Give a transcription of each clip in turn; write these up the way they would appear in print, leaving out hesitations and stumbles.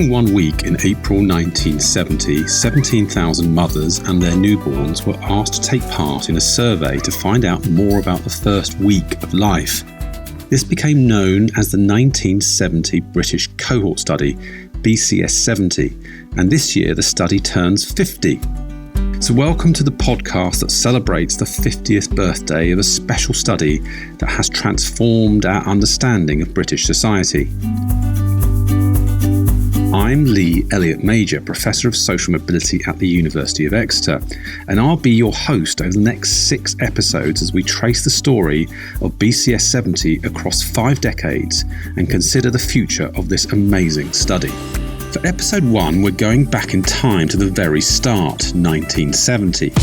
During 1 week in April 1970, 17,000 mothers and their newborns were asked to take part in a survey to find out more about the first week of life. This became known as the 1970 British Cohort Study, BCS 70, and this year the study turns 50. So welcome to the podcast that celebrates the 50th birthday of a special study that has transformed our understanding of British society. I'm Lee Elliott Major, Professor of Social Mobility at the University of Exeter, and I'll be your host over the next 6 episodes as we trace the story of BCS 70 across 5 decades and consider the future of this amazing study. For episode 1, we're going back in time to the very start, 1970.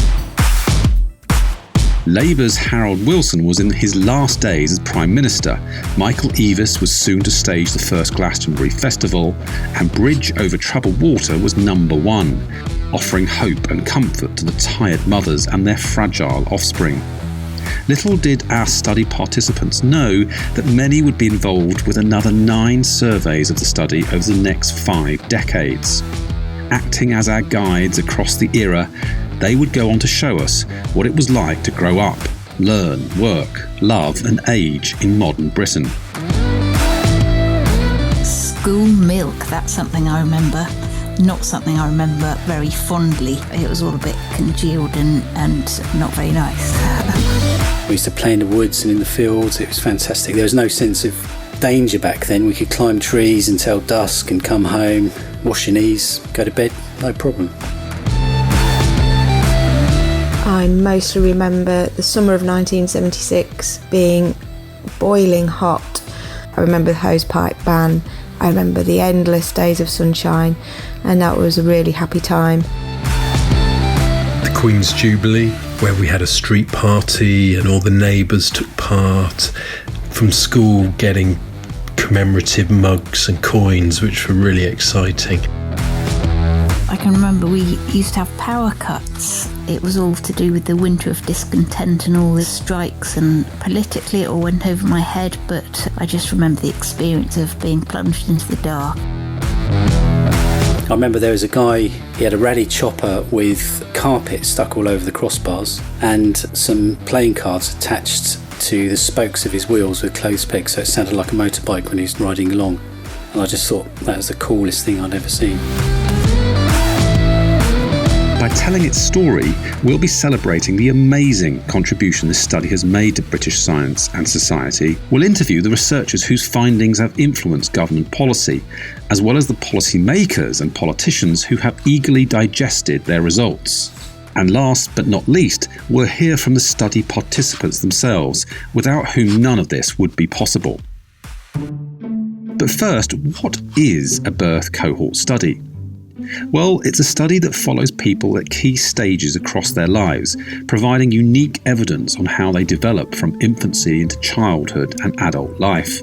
Labour's Harold Wilson was in his last days as Prime Minister. Michael Eavis was soon to stage the first Glastonbury Festival, and Bridge Over Troubled Water was number 1, offering hope and comfort to the tired mothers and their fragile offspring. Little did our study participants know that many would be involved with another 9 surveys of the study over the next 5 decades. Acting as our guides across the era, they would go on to show us what it was like to grow up, learn, work, love and age in modern Britain. School milk, that's something I remember. Not something I remember very fondly. It was all a bit congealed and not very nice. We used to play in the woods and in the fields. It was fantastic. There was no sense of danger back then. We could climb trees until dusk and come home, wash your knees, go to bed, no problem. I mostly remember the summer of 1976 being boiling hot. I remember the hosepipe ban. I remember the endless days of sunshine, and that was a really happy time. The Queen's Jubilee, where we had a street party and all the neighbours took part. From school, getting commemorative mugs and coins, which were really exciting. I can remember we used to have power cuts. It was all to do with the winter of discontent and all the strikes, and politically it all went over my head, but I just remember the experience of being plunged into the dark. I remember there was a guy, he had a rally chopper with carpet stuck all over the crossbars and some playing cards attached to the spokes of his wheels with clothes pegs, so it sounded like a motorbike when he was riding along. And I just thought that was the coolest thing I'd ever seen. By telling its story, we'll be celebrating the amazing contribution this study has made to British science and society. We'll interview the researchers whose findings have influenced government policy, as well as the policy makers and politicians who have eagerly digested their results. And last but not least, we'll hear from the study participants themselves, without whom none of this would be possible. But first, what is a birth cohort study? Well, it's a study that follows people at key stages across their lives, providing unique evidence on how they develop from infancy into childhood and adult life.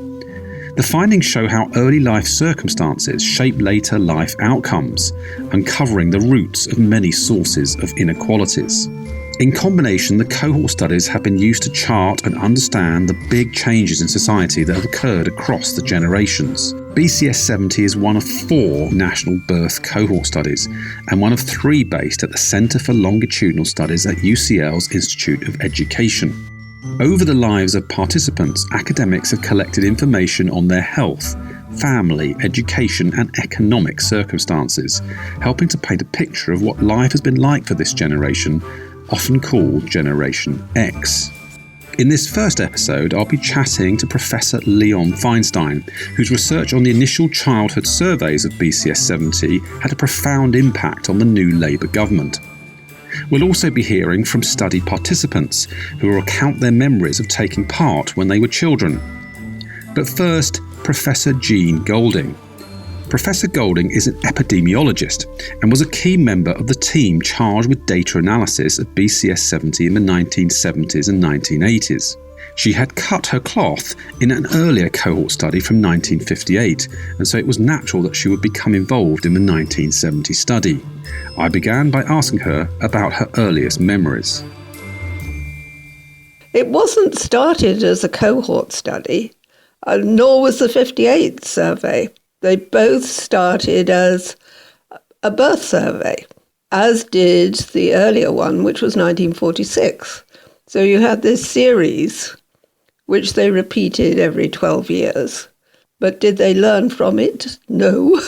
The findings show how early life circumstances shape later life outcomes, uncovering the roots of many sources of inequalities. In combination, the cohort studies have been used to chart and understand the big changes in society that have occurred across the generations. BCS 70 is one of 4 national birth cohort studies and one of 3 based at the Centre for Longitudinal Studies at UCL's Institute of Education. Over the lives of participants, academics have collected information on their health, family, education and economic circumstances, helping to paint a picture of what life has been like for this generation, often called Generation X. In this first episode, I'll be chatting to Professor Leon Feinstein, whose research on the initial childhood surveys of BCS 70 had a profound impact on the new Labour government. We'll also be hearing from study participants, who will recount their memories of taking part when they were children. But first, Professor Jean Golding. Professor Golding is an epidemiologist and was a key member of the team charged with data analysis of BCS 70 in the 1970s and 1980s. She had cut her cloth in an earlier cohort study from 1958, and so it was natural that she would become involved in the 1970 study. I began by asking her about her earliest memories. It wasn't started as a cohort study, nor was the 58th survey. They both started as a birth survey, as did the earlier one, which was 1946. So you had this series, which they repeated every 12 years. But did they learn from it? No.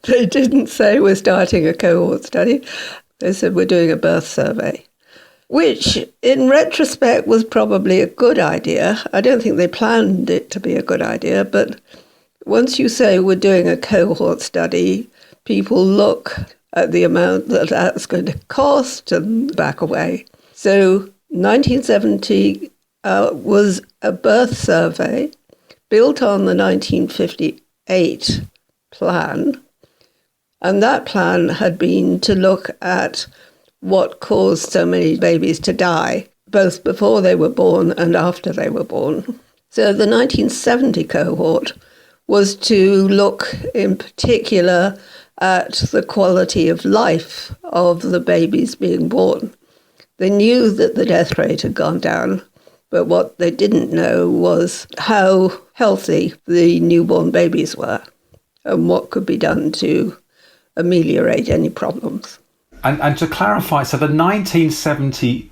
They didn't say we're starting a cohort study. They said we're doing a birth survey, which in retrospect was probably a good idea. I don't think they planned it to be a good idea, but once you say we're doing a cohort study, people look at the amount that that's going to cost and back away. So 1970 was a birth survey built on the 1958 plan. And that plan had been to look at what caused so many babies to die, both before they were born and after they were born. So the 1970 cohort was to look in particular at the quality of life of the babies being born. They knew that the death rate had gone down, but what they didn't know was how healthy the newborn babies were and what could be done to ameliorate any problems. And to clarify, so the 1970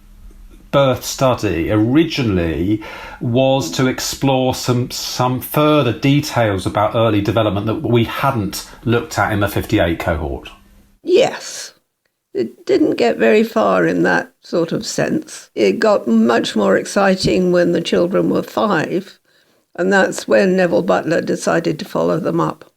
birth study originally was to explore some further details about early development that we hadn't looked at in the 58 cohort. Yes. It didn't get very far in that sort of sense. It got much more exciting when the children were 5, and that's when Neville Butler decided to follow them up.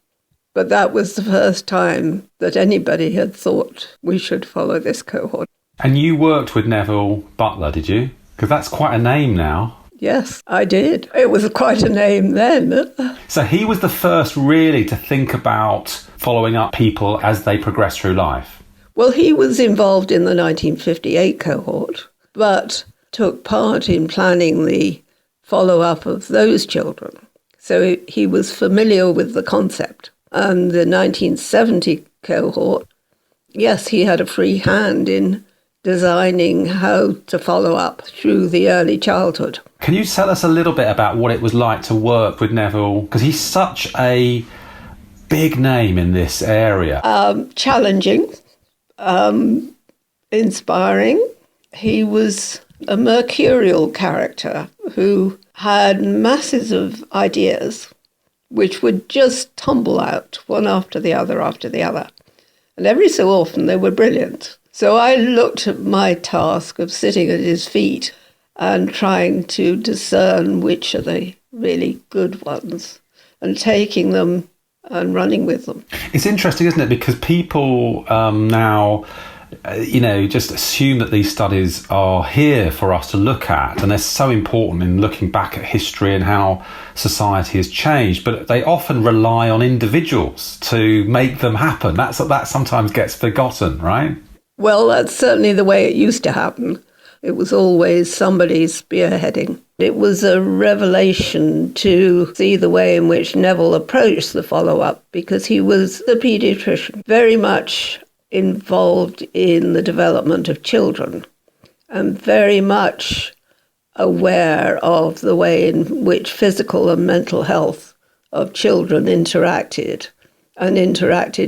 But that was the first time that anybody had thought we should follow this cohort. And you worked with Neville Butler, did you? Because that's quite a name now. Yes, I did. It was quite a name then. So he was the first really to think about following up people as they progress through life. Well, he was involved in the 1958 cohort, but took part in planning the follow-up of those children. So he was familiar with the concept. And the 1970 cohort, yes, he had a free hand in designing how to follow up through the early childhood. Can you tell us a little bit about what it was like to work with Neville? Because he's such a big name in this area. Challenging, inspiring. He was a mercurial character who had masses of ideas which would just tumble out one after the other after the other. And every so often they were brilliant. So I looked at my task of sitting at his feet and trying to discern which are the really good ones and taking them and running with them. It's interesting, isn't it? Because people now, just assume that these studies are here for us to look at, and they're so important in looking back at history and how society has changed, but they often rely on individuals to make them happen. That sometimes gets forgotten, right? Well, that's certainly the way it used to happen. It was always somebody spearheading. It was a revelation to see the way in which Neville approached the follow-up, because he was a paediatrician, very much involved in the development of children and very much aware of the way in which physical and mental health of children interacted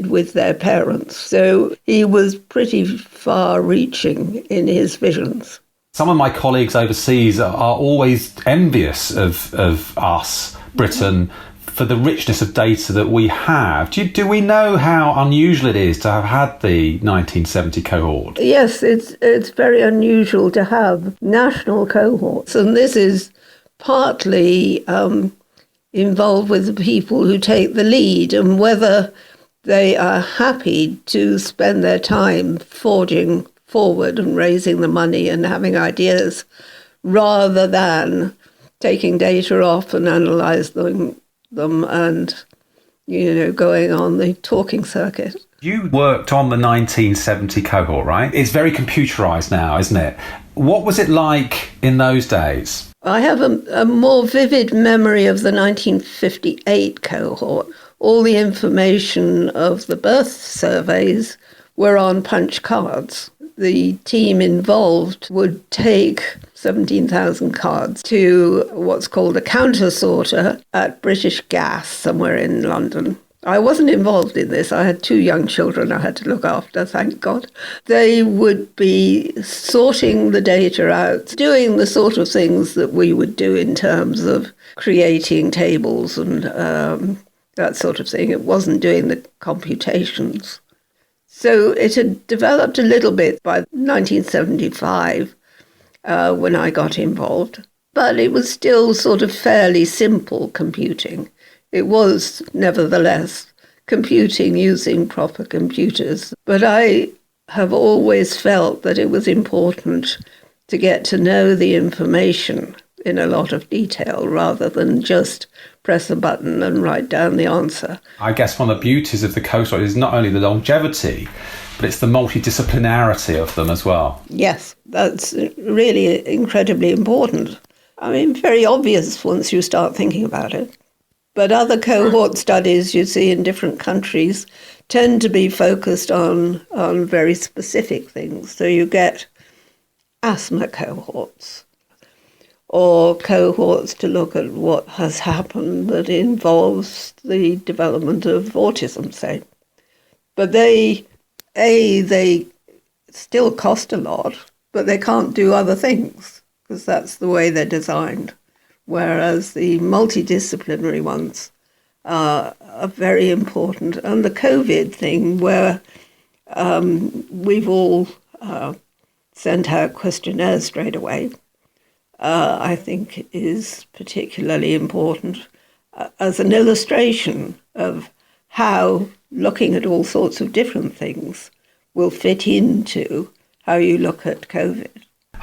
with their parents. So he was pretty far-reaching in his visions. Some of my colleagues overseas are always envious of us, Britain, for the richness of data that we have. Do we know how unusual it is to have had the 1970 cohort? Yes, it's very unusual to have national cohorts, and this is partly involved with the people who take the lead and whether they are happy to spend their time forging forward and raising the money and having ideas rather than taking data off and analysing them and, going on the talking circuit. You worked on the 1970 cohort, right? It's very computerised now, isn't it? What was it like in those days? I have a more vivid memory of the 1958 cohort. All the information of the birth surveys were on punch cards. the team involved would take 17,000 cards to what's called a counter sorter at British Gas somewhere in London. I wasn't involved in this. I had 2 young children I had to look after, thank God. They would be sorting the data out, doing the sort of things that we would do in terms of creating tables and that sort of thing. It wasn't doing the computations. So it had developed a little bit by 1975 when I got involved, but it was still sort of fairly simple computing. It was, nevertheless, computing using proper computers. But I have always felt that it was important to get to know the information in a lot of detail rather than just press a button and write down the answer. I guess one of the beauties of the cohort studies is not only the longevity, but it's the multidisciplinarity of them as well. Yes, that's really incredibly important. I mean, very obvious once you start thinking about it. But other cohort studies you see in different countries tend to be focused on very specific things. So you get asthma cohorts or cohorts to look at what has happened that involves the development of autism, say. But they still cost a lot, but they can't do other things because that's the way they're designed. Whereas the multidisciplinary ones are very important. And the COVID thing, where we've all sent out questionnaires straight away, I think is particularly important as an illustration of how looking at all sorts of different things will fit into how you look at COVID.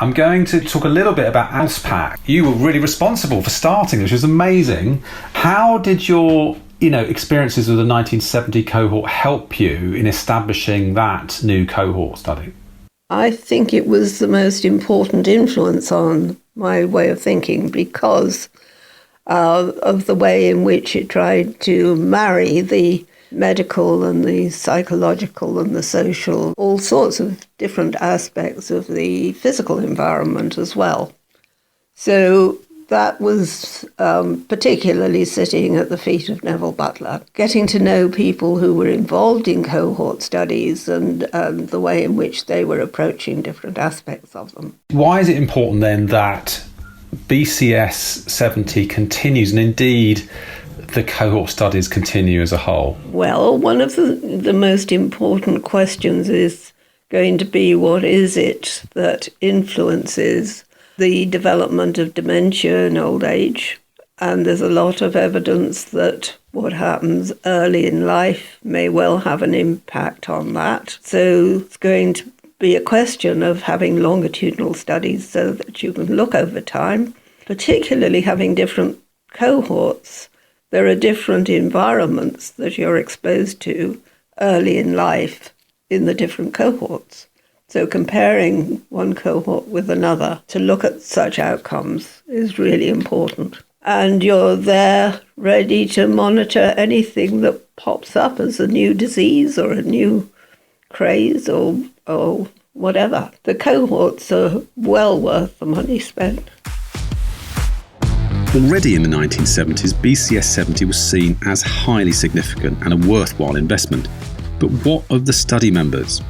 I'm going to talk a little bit about ALSPAC. You were really responsible for starting, which was amazing. How did your experiences with the 1970 cohort help you in establishing that new cohort study? I think it was the most important influence on my way of thinking because of the way in which it tried to marry the medical and the psychological and the social, all sorts of different aspects of the physical environment as well. So that was particularly sitting at the feet of Neville Butler, getting to know people who were involved in cohort studies and the way in which they were approaching different aspects of them. Why is it important then that BCS 70 continues, and indeed the cohort studies continue as a whole? Well, one of the most important questions is going to be what is it that influences the development of dementia in old age? And there's a lot of evidence that what happens early in life may well have an impact on that. So it's going to be a question of having longitudinal studies so that you can look over time, particularly having different cohorts. There are different environments that you're exposed to early in life in the different cohorts. So comparing one cohort with another to look at such outcomes is really important. And you're there ready to monitor anything that pops up as a new disease or a new craze or whatever. The cohorts are well worth the money spent. Already in the 1970s, BCS 70 was seen as highly significant and a worthwhile investment. But what of the study members?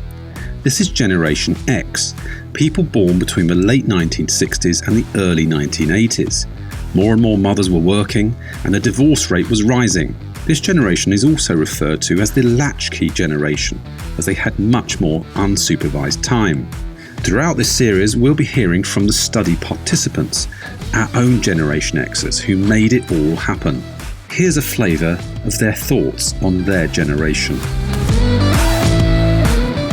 This is Generation X, people born between the late 1960s and the early 1980s. More and more mothers were working, and the divorce rate was rising. This generation is also referred to as the latchkey generation, as they had much more unsupervised time. Throughout this series, we'll be hearing from the study participants, our own Generation Xers who made it all happen. Here's a flavour of their thoughts on their generation.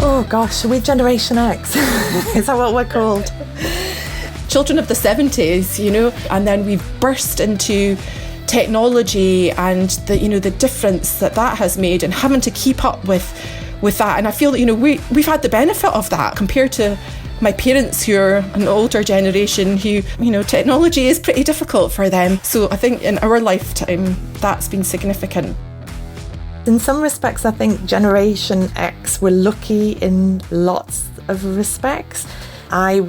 Oh gosh, are we Generation X? Is that what we're called? Children of the 70s, and then we've burst into technology and the difference that has made and having to keep up with that. And I feel that, we've had the benefit of that compared to my parents who are an older generation who, technology is pretty difficult for them. So I think in our lifetime, that's been significant. In some respects, I think Generation X, we're lucky in lots of respects. I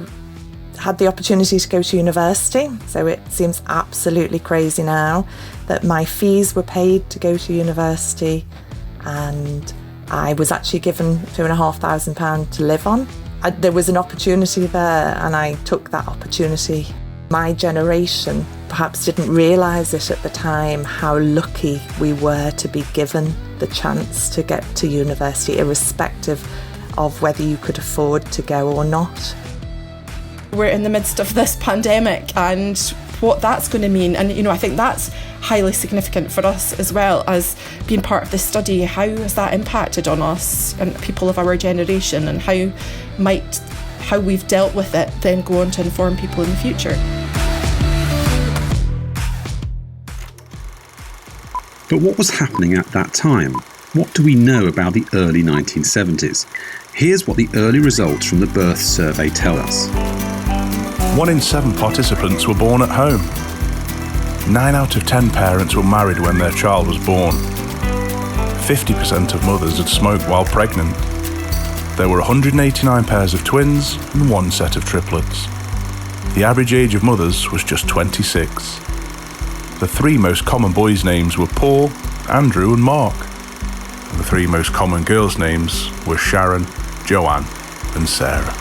had the opportunity to go to university, so it seems absolutely crazy now that my fees were paid to go to university, and I was actually given £2,500 to live on. There was an opportunity there, and I took that opportunity. My generation perhaps didn't realise it at the time, how lucky we were to be given the chance to get to university, irrespective of whether you could afford to go or not. We're in the midst of this pandemic and what that's going to mean. And, I think that's highly significant for us as well as being part of this study. How has that impacted on us and people of our generation, and how we've dealt with it then go on to inform people in the future? But what was happening at that time? What do we know about the early 1970s? Here's what the early results from the birth survey tell us. 1 in 7 participants were born at home. 9 out of 10 parents were married when their child was born. 50% of mothers had smoked while pregnant. There were 189 pairs of twins and 1 set of triplets. The average age of mothers was just 26. The 3 most common boys' names were Paul, Andrew and Mark. And the 3 most common girls' names were Sharon, Joanne and Sarah.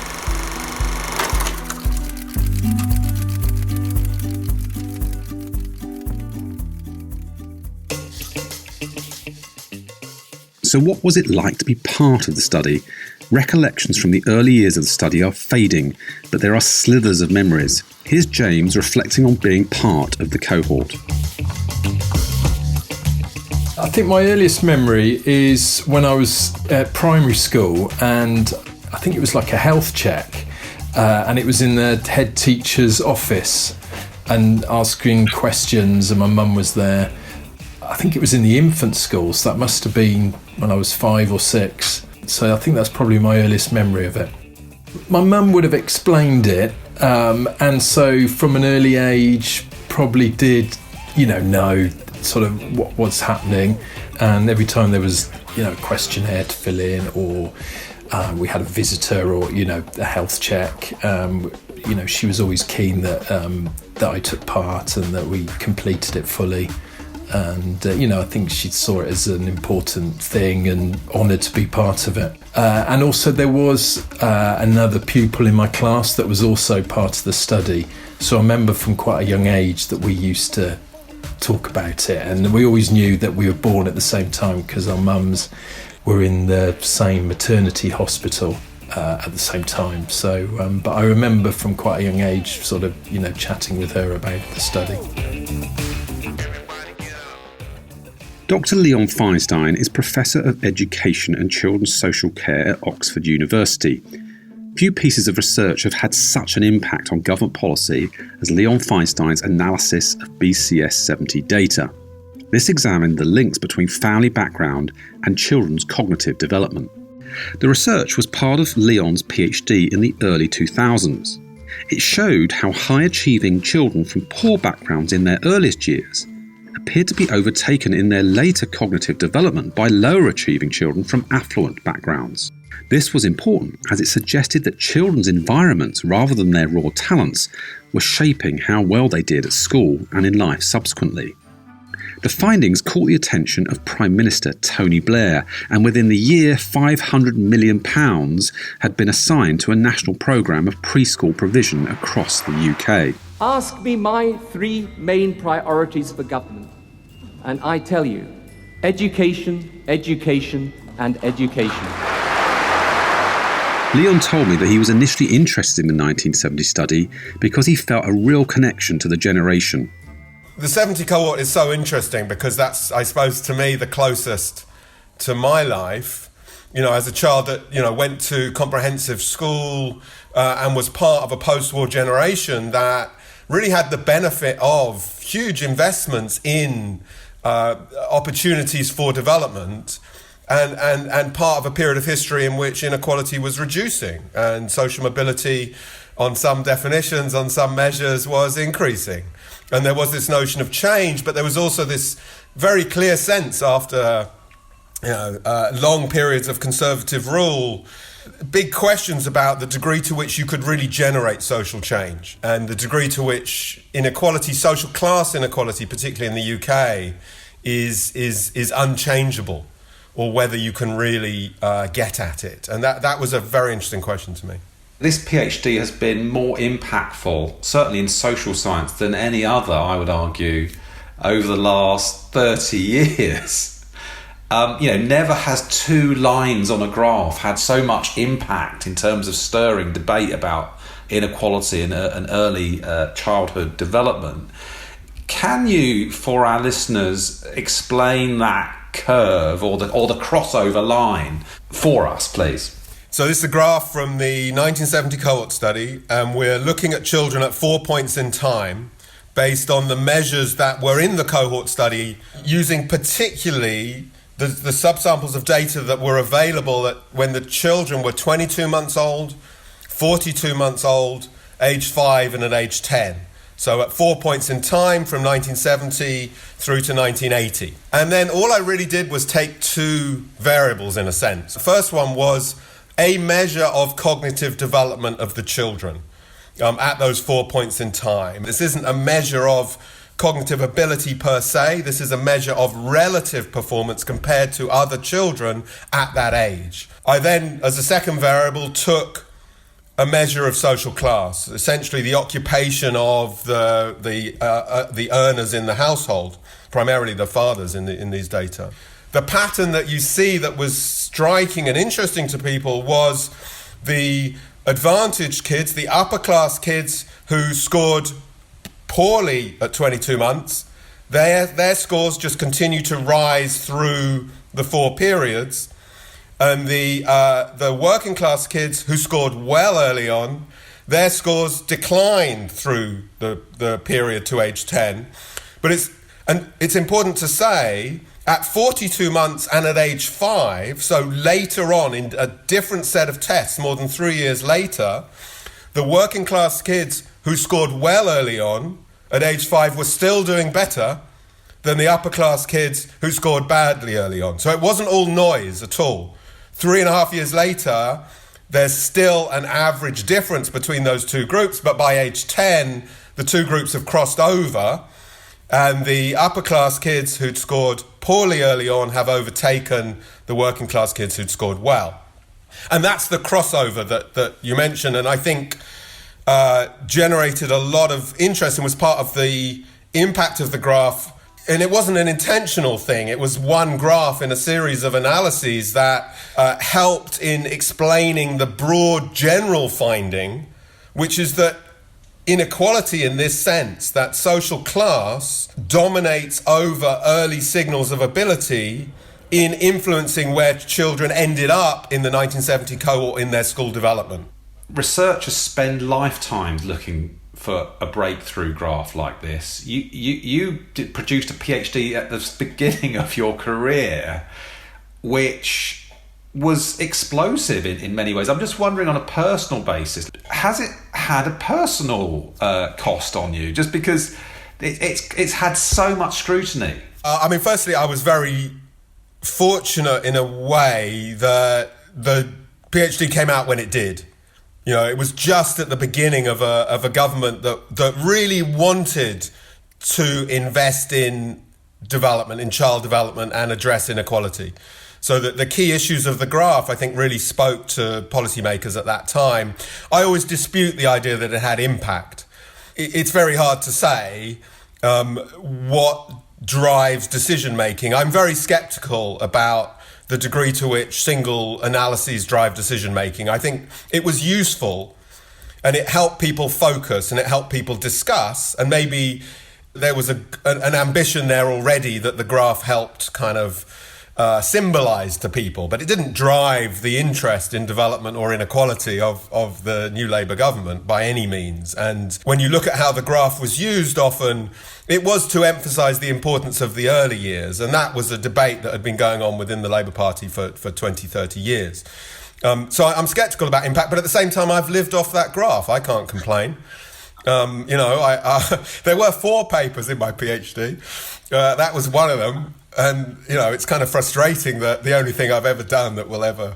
So what was it like to be part of the study? Recollections from the early years of the study are fading, but there are slithers of memories. Here's James reflecting on being part of the cohort. I think my earliest memory is when I was at primary school, and I think it was like a health check, and it was in the head teacher's office and asking questions, and my mum was there. I think it was in the infant school, so that must have been when I was 5 or 6. So I think that's probably my earliest memory of it. My mum would have explained it, and so from an early age probably did, know sort of what was happening. And every time there was, a questionnaire to fill in, or we had a visitor, or a health check, she was always keen that I took part and that we completed it fully. And, I think she saw it as an important thing and honoured to be part of it. And also there was another pupil in my class that was also part of the study. So I remember from quite a young age that we used to talk about it. And we always knew that we were born at the same time because our mums were in the same maternity hospital at the same time. So, but I remember from quite a young age sort of, chatting with her about the study. Dr. Leon Feinstein is Professor of Education and Children's Social Care at Oxford University. Few pieces of research have had such an impact on government policy as Leon Feinstein's analysis of BCS 70 data. This examined the links between family background and children's cognitive development. The research was part of Leon's PhD in the early 2000s. It showed how high-achieving children from poor backgrounds in their earliest years appeared to be overtaken in their later cognitive development by lower achieving children from affluent backgrounds. This was important as it suggested that children's environments, rather than their raw talents, were shaping how well they did at school and in life subsequently. The findings caught the attention of Prime Minister Tony Blair, and within the year £500 million had been assigned to a national programme of preschool provision across the UK. Ask me my 3 main priorities for government, and I tell you, education, education, and education. Leon told me that he was initially interested in the 1970 study because he felt a real connection to the generation. The 70 cohort is so interesting because that's, I suppose, to me, the closest to my life. As a child that, went to comprehensive school and was part of a post-war generation that really had the benefit of huge investments in opportunities for development and part of a period of history in which inequality was reducing and social mobility on some definitions, on some measures, was increasing. And there was this notion of change, but there was also this very clear sense after long periods of conservative rule big questions about the degree to which you could really generate social change and the degree to which inequality, social class inequality, particularly in the UK, is unchangeable, or whether you can really get at it. And that was a very interesting question to me. This PhD has been more impactful, certainly in social science, than any other, I would argue, over the last 30 years. Never has 2 lines on a graph had so much impact in terms of stirring debate about inequality and early childhood development. Can you, for our listeners, explain that curve or the crossover line for us, please? So this is a graph from the 1970 Cohort Study, and we're looking at children at 4 points in time based on the measures that were in the Cohort Study, using particularly the subsamples of data that were available when the children were 22 months old, 42 months old, age 5 and at age 10. So at 4 points in time from 1970 through to 1980. And then all I really did was take 2 variables in a sense. The first one was a measure of cognitive development of the children at those 4 points in time. This isn't a measure of cognitive ability per se. This is a measure of relative performance compared to other children at that age. I then, as a second variable, took a measure of social class, essentially the occupation of the earners in the household, primarily the fathers in these data. The pattern that you see that was striking and interesting to people was the advantaged kids, the upper class kids who scored poorly at 22 months. Their scores just continue to rise through the 4 periods. And the working class kids who scored well early on, their scores declined through the period to age 10. But it's important to say, at 42 months and at age 5, so later on in a different set of tests, more than 3 years later, the working class kids who scored well early on at age 5 were still doing better than the upper class kids who scored badly early on. So it wasn't all noise at all. 3.5 years later, there's still an average difference between those 2 groups, but by age 10, the 2 groups have crossed over, and the upper class kids who'd scored poorly early on have overtaken the working class kids who'd scored well. And that's the crossover that you mentioned, and I think generated a lot of interest and was part of the impact of the graph. And it wasn't an intentional thing. It was one graph in a series of analyses that helped in explaining the broad general finding, which is that inequality in this sense, that social class dominates over early signals of ability in influencing where children ended up in the 1970 cohort in their school development. Researchers spend lifetimes looking for a breakthrough graph like this. You produced a PhD at the beginning of your career, which was explosive in many ways. I'm just wondering, on a personal basis, has it had a personal cost on you? Just because it's had so much scrutiny. Firstly, I was very fortunate in a way that the PhD came out when it did. You know, it was just at the beginning of a government that really wanted to invest in development, in child development, and address inequality. So that the key issues of the graph, I think, really spoke to policymakers at that time. I always dispute the idea that it had impact. It's very hard to say what drives decision making. I'm very skeptical about the degree to which single analyses drive decision making. I think it was useful and it helped people focus and it helped people discuss, and maybe there was an ambition there already that the graph helped kind of symbolize to people, but it didn't drive the interest in development or inequality of the new Labour government by any means. And when you look at how the graph was used, often it was to emphasise the importance of the early years, and that was a debate that had been going on within the Labour Party for 20, 30 years. So I'm sceptical about impact, but at the same time, I've lived off that graph. I can't complain. There were 4 papers in my PhD. That was one of them. And, it's kind of frustrating that the only thing I've ever done that will ever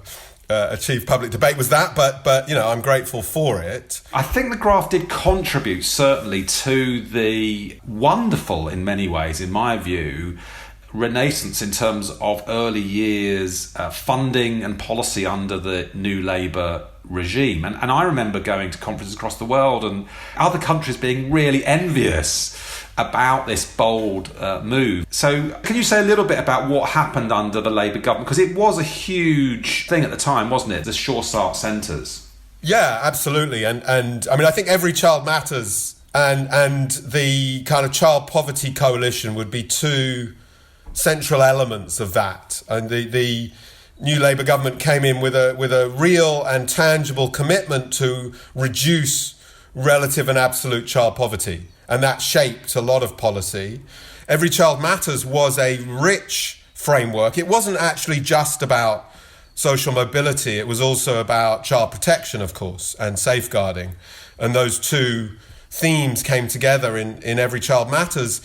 achieved public debate was that, but you know, I'm grateful for it. I think the graph did contribute certainly to the wonderful, in many ways, in my view, renaissance in terms of early years funding and policy under the New Labour regime. And I remember going to conferences across the world and other countries being really envious about this bold move. So can you say a little bit about what happened under the Labour government? Because it was a huge thing at the time, wasn't it? The Sure Start centres. Yeah, absolutely. And I mean, I think Every Child Matters and the kind of Child Poverty Coalition would be two central elements of that. And the New Labour government came in with a real and tangible commitment to reduce relative and absolute child poverty. And that shaped a lot of policy. Every Child Matters was a rich framework. It wasn't actually just about social mobility. It was also about child protection, of course, and safeguarding. And those two themes came together in Every Child Matters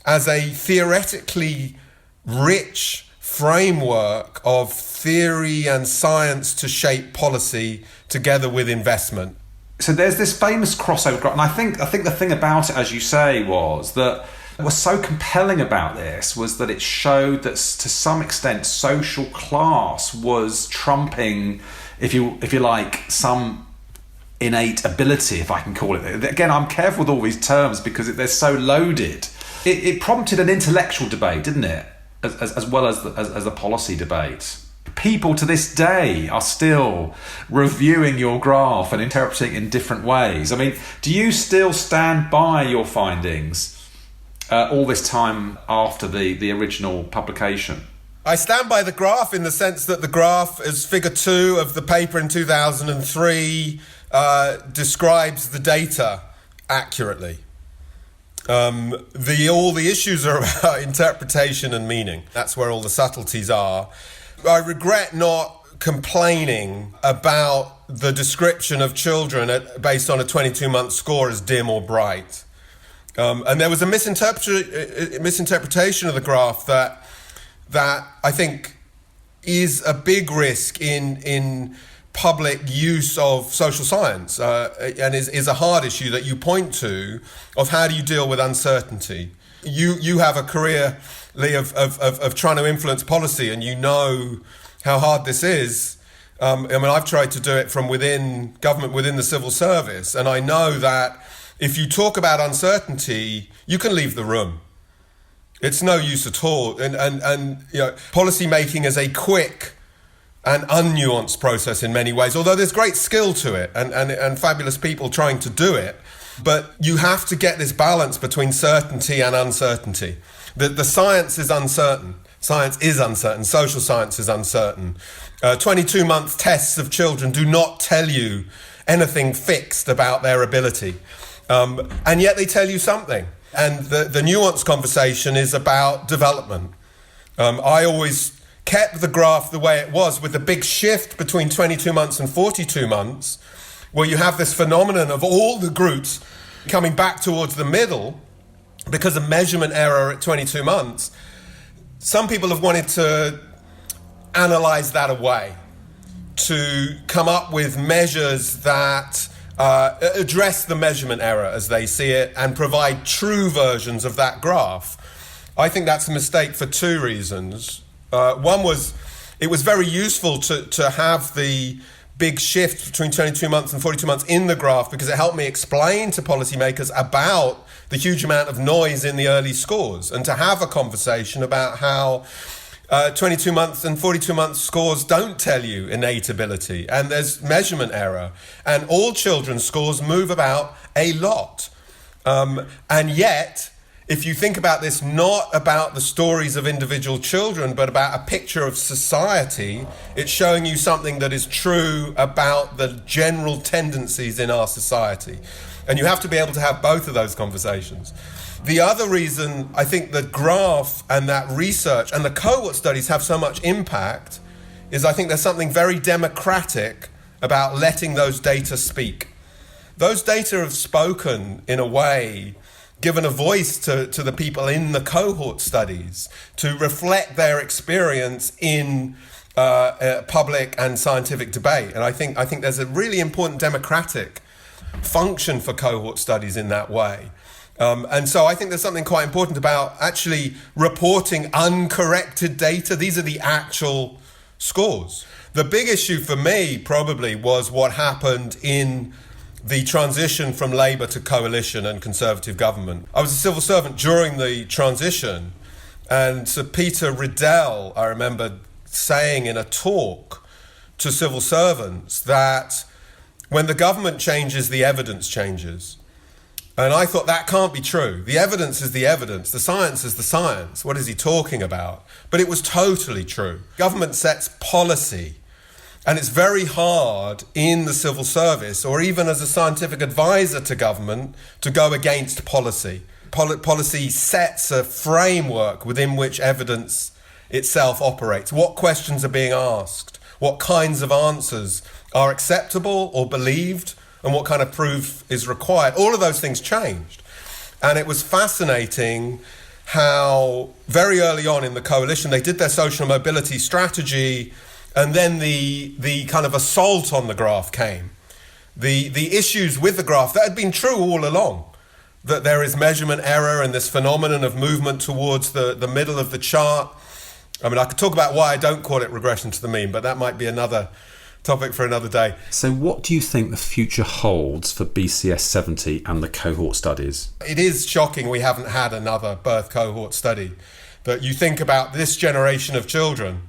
as a theoretically rich framework of theory and science to shape policy together with investment. So there's this famous crossover graph, and I think the thing about it, as you say, was that what was so compelling about this was that it showed that to some extent social class was trumping, if you like, some innate ability, if I can call it. Again, I'm careful with all these terms because they're so loaded. It prompted an intellectual debate, didn't it, as well as a policy debate. People to this day are still reviewing your graph and interpreting it in different ways. I mean, do you still stand by your findings all this time after the original publication? I stand by the graph in the sense that the graph, as figure 2 of the paper in 2003, describes the data accurately. All the issues are about interpretation and meaning. That's where all the subtleties are. I regret not complaining about the description of children based on a 22-month score as dim or bright. And there was a misinterpretation of the graph that I think is a big risk in public use of social science and is a hard issue that you point to of how do you deal with uncertainty. You have a career, Lee, of trying to influence policy, and you know how hard this is. I mean, I've tried to do it from within government, within the civil service, and I know that if you talk about uncertainty, you can leave the room. It's no use at all. And you know, policy making is a quick and unnuanced process in many ways, although there's great skill to it and fabulous people trying to do it. But you have to get this balance between certainty and uncertainty. The science is uncertain. Science is uncertain. Social science is uncertain. 22-month tests of children do not tell you anything fixed about their ability. And yet they tell you something. And the nuanced conversation is about development. I always kept the graph the way it was, with the big shift between 22 months and 42 months, where you have this phenomenon of all the groups coming back towards the middle because of measurement error at 22 months. Some people have wanted to analyse that away, to come up with measures that address the measurement error as they see it and provide true versions of that graph. I think that's a mistake for two reasons. One was it was very useful to have the big shift between 22 months and 42 months in the graph because it helped me explain to policymakers about the huge amount of noise in the early scores and to have a conversation about how 22 months and 42 months scores don't tell you innate ability and there's measurement error and all children's scores move about a lot. And yet, if you think about this not about the stories of individual children, but about a picture of society, it's showing you something that is true about the general tendencies in our society. And you have to be able to have both of those conversations. The other reason I think the graph and that research and the cohort studies have so much impact is I think there's something very democratic about letting those data speak. Those data have spoken in a way, given a voice to the people in the cohort studies to reflect their experience in public and scientific debate. And I think there's a really important democratic function for cohort studies in that way. And so I think there's something quite important about actually reporting uncorrected data. These are the actual scores. The big issue for me probably was what happened in the transition from Labour to coalition and Conservative government. I was a civil servant during the transition, and Sir Peter Riddell, I remember saying in a talk to civil servants that when the government changes, the evidence changes. And I thought that can't be true. The evidence is the evidence. The science is the science. What is he talking about? But it was totally true. Government sets policy. And it's very hard in the civil service or even as a scientific advisor to government to go against policy. Policy sets a framework within which evidence itself operates. What questions are being asked? What kinds of answers are acceptable or believed? And what kind of proof is required? All of those things changed. And it was fascinating how very early on in the coalition, they did their social mobility strategy, and then the kind of assault on the graph came. The issues with the graph that had been true all along, that there is measurement error and this phenomenon of movement towards the middle of the chart. I mean, I could talk about why I don't call it regression to the mean, but that might be another topic for another day. So what do you think the future holds for BCS 70 and the cohort studies? It is shocking we haven't had another birth cohort study. That you think about this generation of children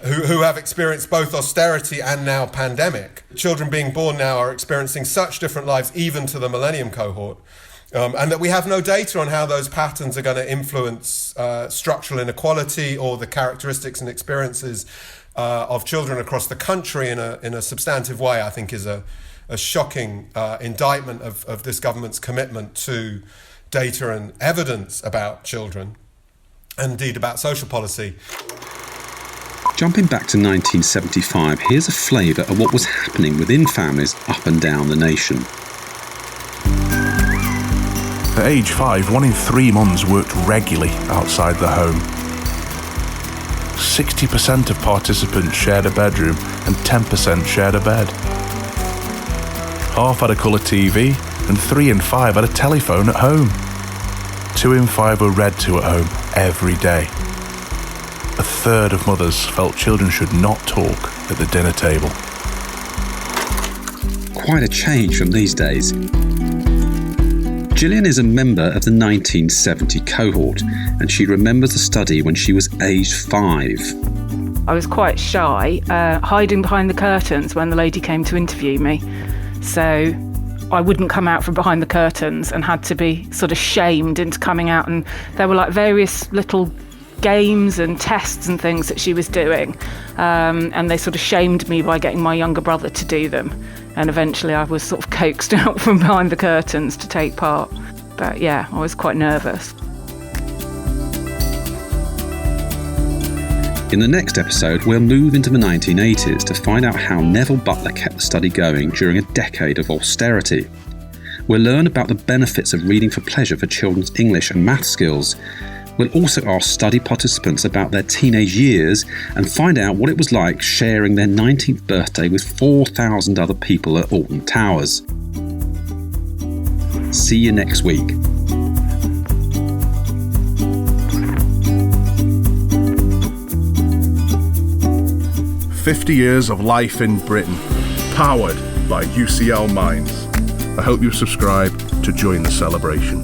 who have experienced both austerity and now pandemic. Children being born now are experiencing such different lives, even to the millennium cohort. And that we have no data on how those patterns are going to influence structural inequality or the characteristics and experiences of children across the country in a substantive way, I think is a shocking indictment of this government's commitment to data and evidence about children, and indeed about social policy. Jumping back to 1975, here's a flavour of what was happening within families up and down the nation. At age 5, 1 in 3 mums worked regularly outside the home. 60% of participants shared a bedroom and 10% shared a bed. Half had a colour TV and 3 in 5 had a telephone at home. 2 in 5 were read to at home every day. A third of mothers felt children should not talk at the dinner table. Quite a change from these days. Gillian is a member of the 1970 cohort, and she remembers the study when she was aged 5. I was quite shy, hiding behind the curtains when the lady came to interview me. So I wouldn't come out from behind the curtains and had to be sort of shamed into coming out. And there were like various little games and tests and things that she was doing. And they sort of shamed me by getting my younger brother to do them. And eventually I was sort of coaxed out from behind the curtains to take part. But yeah, I was quite nervous. In the next episode, we'll move into the 1980s to find out how Neville Butler kept the study going during a decade of austerity. We'll learn about the benefits of reading for pleasure for children's English and math skills. We'll also ask study participants about their teenage years and find out what it was like sharing their 19th birthday with 4,000 other people at Alton Towers. See you next week. "50 Years of Life in Britain", powered by UCL Minds. I hope you subscribe to join the celebration.